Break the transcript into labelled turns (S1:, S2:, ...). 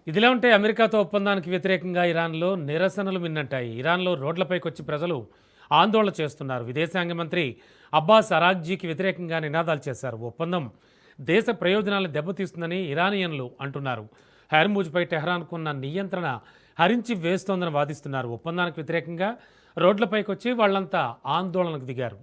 S1: ఇదిలా ఉంటే అమెరికాతో ఒప్పందానికి వ్యతిరేకంగా ఇరాన్లో నిరసనలు మిన్నంటాయి. ఇరాన్లో రోడ్లపైకి వచ్చి ప్రజలు ఆందోళన చేస్తున్నారు. విదేశాంగ మంత్రి అబ్బాస్ అరాగ్జీకి వ్యతిరేకంగా నినాదాలు చేశారు. ఒప్పందం దేశ ప్రయోజనాలను దెబ్బతీస్తుందని ఇరానియన్లు అంటున్నారు. హెర్ముజ్పై టెహ్రాన్కున్న నియంత్రణ హరించి వేస్తోందని వాదిస్తున్నారు. ఒప్పందానికి వ్యతిరేకంగా రోడ్లపైకి వచ్చి వాళ్ళంతా ఆందోళనకు దిగారు.